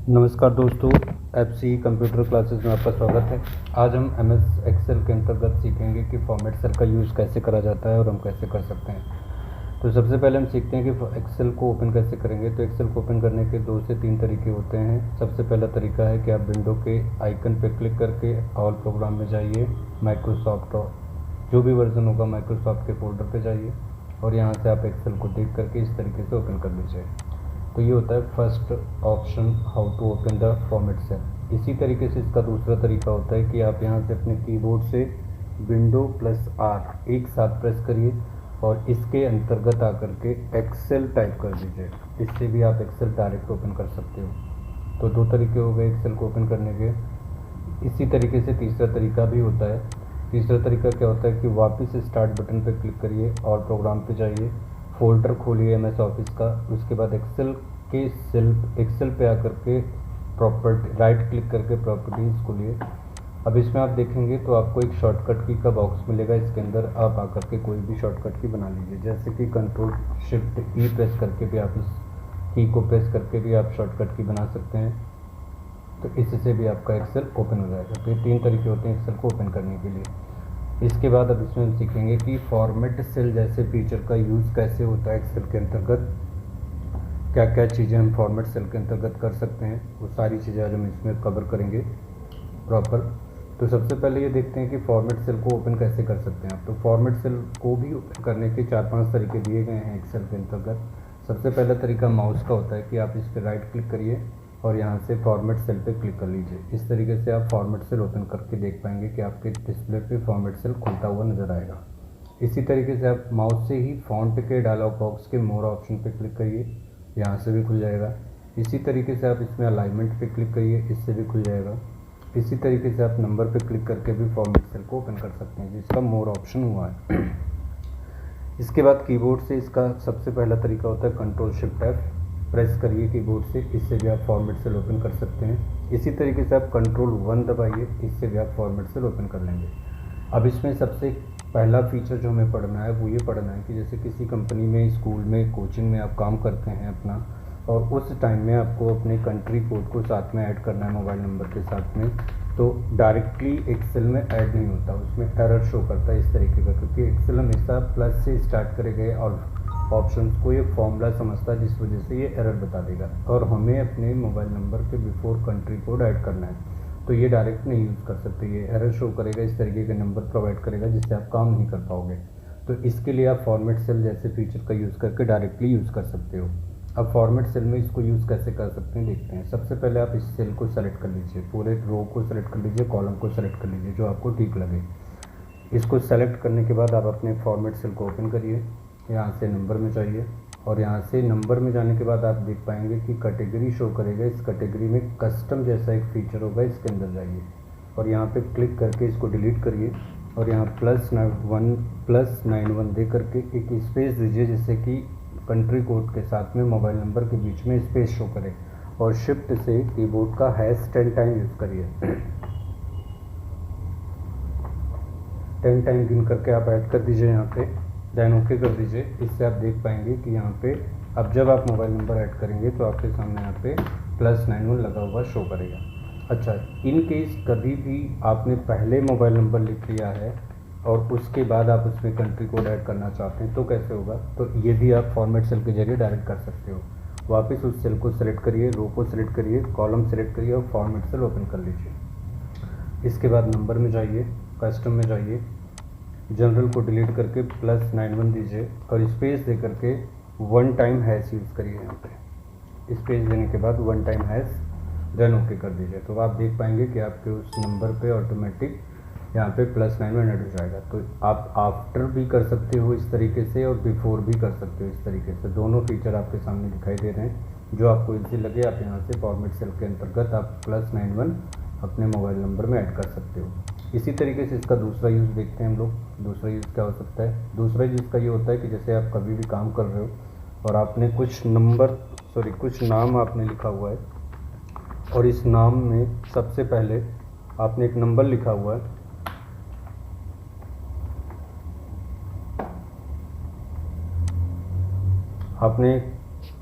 नमस्कार दोस्तों, FC computer classes में आपका स्वागत है। आज हम एमएस एक्सेल के अंतर्गत सीखेंगे कि फॉर्मेट सेल का यूज़ कैसे करा जाता है और हम कैसे कर सकते हैं। तो सबसे पहले हम सीखते हैं कि एक्सेल को ओपन कैसे करेंगे। तो एक्सेल को ओपन करने के 2 से 3 तरीके होते हैं। सबसे पहला तरीका है कि आप विंडो के आइकन पर क्लिक करके ऑल प्रोग्राम में जाइए, माइक्रोसॉफ्ट जो भी वर्जन होगा माइक्रोसॉफ्ट के फोल्डर पर जाइए और यहाँ से आप एक्सेल को देख करके इस तरीके से ओपन कर लीजिए। तो ये होता है first option, how to open the format cell. इसी तरीके से इसका दूसरा तरीका होता है कि आप यहाँ से अपने कीबोर्ड से विंडो प्लस आर एक साथ प्रेस करिए और इसके अंतर्गत आकर के एक्सेल टाइप कर दीजिए। इससे भी आप एक्सेल डायरेक्ट ओपन कर सकते हो। तो 2 तरीके हो गए एक्सेल को ओपन करने के। इसी तरीके से तीसरा तरीका भी होता है। तीसरा तरीका क्या होता है कि वापस स्टार्ट बटन पर क्लिक करिए और प्रोग्राम पे जाइए, फोल्डर खोलिए एमएस ऑफिस का, उसके बाद एक्सेल पे आकर के प्रॉपर्टी राइट क्लिक करके प्रॉपर्टीज़ खोलिए। अब इसमें आप देखेंगे तो आपको एक शॉर्टकट की का बॉक्स मिलेगा। इसके अंदर आप आकर के कोई भी शॉर्टकट की बना लीजिए, जैसे कि कंट्रोल शिफ्ट ई प्रेस करके भी आप इस की को प्रेस करके भी आप शॉर्टकट की बना सकते हैं। तो इससे भी आपका एक्सेल ओपन हो जाएगा। तो ये 3 तरीके होते हैं एक्सेल को ओपन करने के लिए। इसके बाद अब इसमें हम सीखेंगे कि फॉर्मेट सेल जैसे फीचर का यूज़ कैसे होता है एक्सेल के अंतर्गत, क्या क्या चीज़ें हम फॉर्मेट सेल के अंतर्गत कर सकते हैं, वो सारी चीज़ें आज हम इसमें कवर करेंगे प्रॉपर। तो सबसे पहले ये देखते हैं कि फॉर्मेट सेल को ओपन कैसे कर सकते हैं आप। तो फॉर्मेट सेल को भी ओपन करने के 4-5 तरीके दिए गए हैं एक्सेल के अंतर्गत। सबसे पहला तरीका माउस का होता है कि आप इस पर राइट क्लिक करिए और यहाँ से फॉर्मेट सेल पे क्लिक कर लीजिए। इस तरीके से आप फॉर्मेट सेल ओपन करके देख पाएंगे कि आपके डिस्प्ले पे फॉर्मेट सेल खुलता हुआ नज़र आएगा। इसी तरीके से आप माउस से ही फ़ॉन्ट के डायलॉग बॉक्स के मोर ऑप्शन पे क्लिक करिए, यहाँ से भी खुल जाएगा। इसी तरीके से आप इसमें अलाइनमेंट पे क्लिक करिए, इससे भी खुल जाएगा। इसी तरीके से आप नंबर पे क्लिक करके भी फॉर्मेट सेल को ओपन कर सकते हैं, जिसका मोर ऑप्शन हुआ है। इसके बाद कीबोर्ड से इसका सबसे पहला तरीका होता है कंट्रोल शिफ्ट एफ प्रेस करिए कीबोर्ड से, इससे भी आप फॉर्मेट सेल ओपन कर सकते हैं। इसी तरीके से आप कंट्रोल 1 दबाइए, इससे भी आप फॉर्मेट सेल ओपन कर लेंगे। अब इसमें सबसे पहला फीचर जो हमें पढ़ना है वो ये पढ़ना है कि जैसे किसी कंपनी में, स्कूल में, कोचिंग में आप काम करते हैं अपना, और उस टाइम में आपको अपने कंट्री कोड को साथ में ऐड करना है मोबाइल नंबर के साथ में, तो डायरेक्टली एक्सेल में ऐड नहीं होता, उसमें एरर शो करता है इस तरीके का, क्योंकि एक्सेल हमेशा प्लस से स्टार्ट करे गए और ऑप्शंस को ये फॉर्मूला समझता है, जिस वजह से ये एरर बता देगा और हमें अपने मोबाइल नंबर के बिफोर कंट्री कोड ऐड करना है। तो ये डायरेक्ट नहीं यूज़ कर सकते, ये एरर शो करेगा, इस तरीके के नंबर प्रोवाइड करेगा जिससे आप काम नहीं कर पाओगे। तो इसके लिए आप फॉर्मेट सेल जैसे फीचर का यूज़ करके डायरेक्टली यूज़ कर सकते हो। अब फॉर्मेट सेल में इसको यूज़ कैसे कर सकते हैं देखते हैं। सबसे पहले आप इस सेल को सेलेक्ट कर लीजिए, पूरे रो को सेलेक्ट कर लीजिए, कॉलम को सेलेक्ट कर लीजिए, जो आपको ठीक लगे। इसको सेलेक्ट करने के बाद आप अपने फॉर्मेट सेल को ओपन करिए, यहाँ से नंबर में जाइए और यहाँ से नंबर में जाने के बाद आप देख पाएंगे कि कैटेगरी शो करेगा। इस कैटेगरी में कस्टम जैसा एक फीचर होगा, इसके अंदर जाइए और यहाँ पे क्लिक करके इसको डिलीट करिए और यहाँ +91 दे करके एक स्पेस दीजिए, जिससे कि कंट्री कोड के साथ में मोबाइल नंबर के बीच में स्पेस शो करे, और शिफ्ट से कीबोर्ड का #10 टाइम यूज़ करिए। 10 टाइम गिन करके आप ऐड कर दीजिए यहाँ पे, देन ओके कर दीजिए। इससे आप देख पाएंगे कि यहाँ पे अब जब आप मोबाइल नंबर ऐड करेंगे तो आपके सामने यहाँ पे +91 लगा हुआ शो करेगा। अच्छा, इन केस कभी भी आपने पहले मोबाइल नंबर लिख लिया है और उसके बाद आप उसमें कंट्री कोड ऐड करना चाहते हैं तो कैसे होगा, तो ये भी आप फॉर्मेट सेल के जरिए डायरेक्ट कर सकते हो। वापस उस सेल को सेलेक्ट करिए, रो को सेलेक्ट करिए, कॉलम सेलेक्ट करिए और फॉर्मेट सेल ओपन कर लीजिए। इसके बाद नंबर में जाइए, कस्टम में जाइए, जनरल को डिलीट करके +91 दीजिए और स्पेस दे करके 1 टाइम हैश यूज़ करिए। यहाँ पे स्पेस देने के बाद 1 टाइम हैश, देन ओके कर दीजिए। तो आप देख पाएंगे कि आपके उस नंबर पे ऑटोमेटिक यहाँ पे +91 ऐड हो जाएगा। तो आप आफ्टर भी कर सकते हो इस तरीके से और बिफोर भी कर सकते हो इस तरीके से। दोनों फीचर आपके सामने दिखाई दे रहे हैं, जो आपको इजी लगे आप यहाँ से फॉर्मेट सेल के अंतर्गत आप +91 अपने मोबाइल नंबर में ऐड कर सकते हो। इसी तरीके से इसका दूसरा यूज़ देखते हैं हम लोग। दूसरा यूज़ क्या हो सकता है? दूसरा यूज़ का ये होता है कि जैसे आप कभी भी काम कर रहे हो और आपने कुछ नाम आपने लिखा हुआ है और इस नाम में सबसे पहले आपने एक नंबर लिखा हुआ है, आपने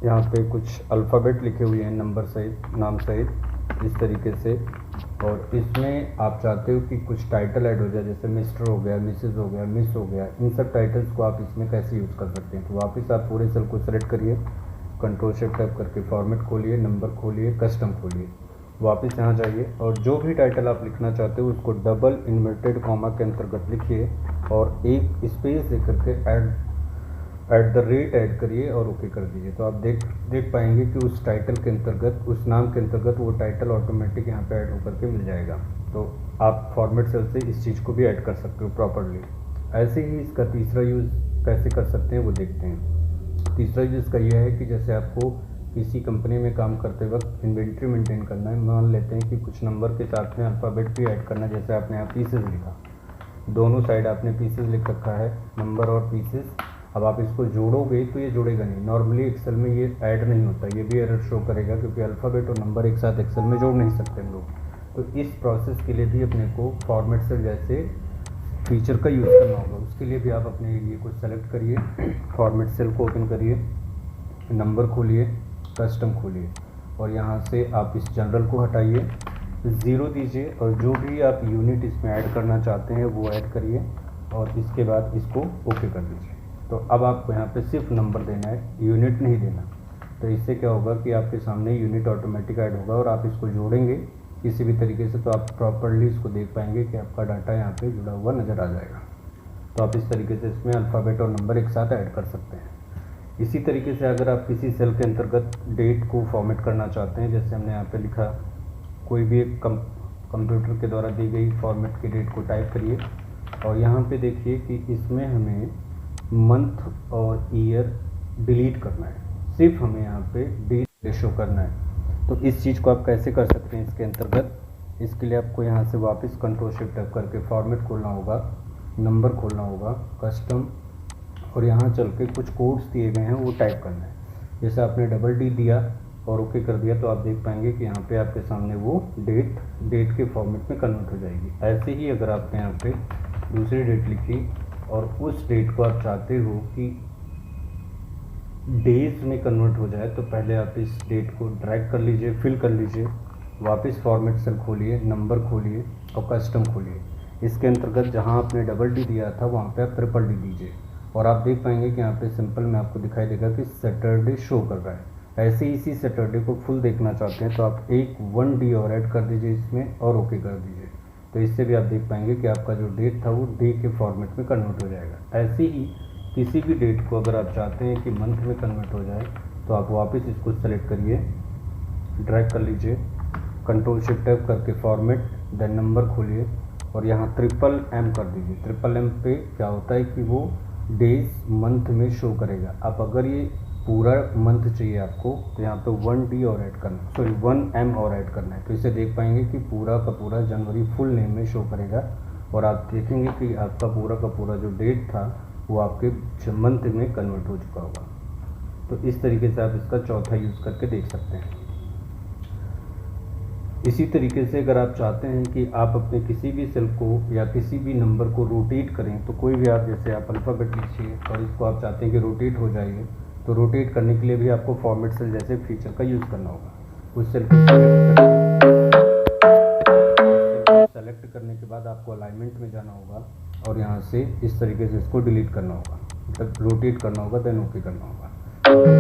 यहाँ पे कुछ अल्फ़ाबेट लिखे हुए हैं नंबर सहित, नाम सहित, इस तरीके से। और इसमें आप चाहते हो कि कुछ टाइटल ऐड हो जाए, जैसे मिस्टर हो गया, मिसेस हो गया, मिस हो गया, इन सब टाइटल्स को आप इसमें कैसे यूज़ कर सकते हैं। तो वापस आप पूरे सेल को सेलेक्ट करिए, कंट्रोल शिफ्ट टाइप करके फॉर्मेट खोलिए, नंबर खोलिए, कस्टम खोलिए, वापस यहाँ जाइए और जो भी टाइटल आप लिखना चाहते हो उसको डबल इन्वर्टेड कॉमा के अंतर्गत लिखिए और एक स्पेस दे करके एट द रेट ऐड करिए और ओके कर दीजिए। तो आप देख पाएंगे कि उस टाइटल के अंतर्गत, उस नाम के अंतर्गत वो टाइटल ऑटोमेटिक यहाँ पे ऐड होकर के मिल जाएगा। तो आप फॉर्मेट सेल से इस चीज़ को भी ऐड कर सकते हो प्रॉपरली। ऐसे ही इसका तीसरा यूज़ कैसे कर सकते हैं वो देखते हैं। तीसरा यूज़ इसका यह है कि जैसे आपको किसी कंपनी में काम करते वक्त इन्वेंट्री मेंटेन करना है, मान लेते हैं कि कुछ नंबर के साथ में अल्फ़ाबेट भी ऐड करना है। जैसे आपने यहाँ पीसेस लिखा, दोनों साइड आपने पीसेस लिख रखा है, नंबर और पीसेस। अब आप इसको जोड़ोगे तो ये जुड़ेगा नहीं, नॉर्मली एक्सेल में ये ऐड नहीं होता, ये भी एरर शो करेगा क्योंकि अल्फ़ाबेट और नंबर एक साथ एक्सेल में जोड़ नहीं सकते हम लोग। तो इस प्रोसेस के लिए भी अपने को फॉर्मेट सेल जैसे फीचर का यूज़ करना होगा। उसके लिए भी आप अपने लिए कुछ सेलेक्ट करिए, फॉर्मेट सेल को ओपन करिए, नंबर खोलिए, कस्टम खोलिए और यहाँ से आप इस जनरल को हटाइए, 0 दीजिए और जो भी आप यूनिट इसमें ऐड करना चाहते हैं वो ऐड करिए और इसके बाद इसको ओके कर दीजिए। तो अब आपको यहाँ पे सिर्फ नंबर देना है, यूनिट नहीं देना। तो इससे क्या होगा कि आपके सामने यूनिट ऑटोमेटिक ऐड होगा और आप इसको जोड़ेंगे किसी भी तरीके से तो आप प्रॉपरली इसको देख पाएंगे कि आपका डाटा यहाँ पे जुड़ा हुआ नज़र आ जाएगा। तो आप इस तरीके से इसमें अल्फ़ाबेट और नंबर एक साथ ऐड कर सकते हैं। इसी तरीके से अगर आप किसी सेल के अंतर्गत डेट को फॉर्मेट करना चाहते हैं, जैसे हमने यहाँ पे लिखा, कोई भी एक कंप्यूटर के द्वारा दी गई फॉर्मेट की डेट को टाइप करिए और यहाँ पे देखिए कि इसमें हमें मंथ और ईयर डिलीट करना है, सिर्फ हमें यहाँ पे डेट शो करना है। तो इस चीज़ को आप कैसे कर सकते हैं इसके अंतर्गत, इसके लिए आपको यहाँ से वापस कंट्रोल शिफ्ट टाइप करके फॉर्मेट खोलना होगा, नंबर खोलना होगा, कस्टम, और यहाँ चल के कुछ कोड्स दिए गए हैं वो टाइप करना है। जैसे आपने डबल डी दिया और ओके कर दिया तो आप देख पाएंगे कि यहाँ पे आपके सामने वो डेट के फॉर्मेट में कन्वर्ट हो जाएगी। ऐसे ही अगर आपने यहाँ पे दूसरी डेट लिखी और उस डेट को आप चाहते हो कि डेज में कन्वर्ट हो जाए तो पहले आप इस डेट को ड्रैग कर लीजिए, फिल कर लीजिए, वापस फॉर्मेट सेल खोलिए, नंबर खोलिए और कस्टम खोलिए। इसके अंतर्गत जहाँ आपने डबल डी दिया था वहाँ पे आप ट्रिपल डी दीजिए और आप देख पाएंगे कि यहाँ पे सिंपल में आपको दिखाई देगा कि सैटरडे शो कर रहा है। ऐसे ही इसी सैटरडे को फुल देखना चाहते हैं तो आप 1 डी और ऐड कर दीजिए इसमें और ओके कर दीजिए। तो इससे भी आप देख पाएंगे कि आपका जो डेट था वो डे के फॉर्मेट में कन्वर्ट हो जाएगा। ऐसे ही किसी भी डेट को अगर आप चाहते हैं कि मंथ में कन्वर्ट हो जाए तो आप वापस इसको सेलेक्ट करिए, ड्रैग कर लीजिए, कंट्रोल शिफ्ट टैप करके फॉर्मेट, देन नंबर खोलिए और यहाँ ट्रिपल एम कर दीजिए। ट्रिपल एम पे क्या होता है कि वो डेज मंथ में शो करेगा। अब अगर ये पूरा मंथ चाहिए आपको तो यहाँ पे 1 डी और ऐड करना, सॉरी 1 एम और ऐड करना है। तो इसे देख पाएंगे कि पूरा का पूरा जनवरी फुल नेम में शो करेगा और आप देखेंगे कि आपका पूरा का पूरा जो डेट था वो आपके मंथ में कन्वर्ट हो चुका होगा। तो इस तरीके से आप इसका चौथा यूज़ करके देख सकते हैं। इसी तरीके से अगर आप चाहते हैं कि आप अपने किसी भी सेल को या किसी भी नंबर को रोटेट करें तो कोई भी आप, जैसे आप अल्फ़ाबेट लिखिए और इसको आप चाहते हैं कि रोटेट हो जाइए, तो रोटेट करने के लिए भी आपको फॉर्मेट सेल जैसे फीचर का यूज़ करना होगा। उस सेल को सेलेक्ट करने के बाद आपको अलाइनमेंट में जाना होगा और यहाँ से इस तरीके से इसको डिलीट करना होगा, मतलब रोटेट करना होगा, देन ओके करना होगा।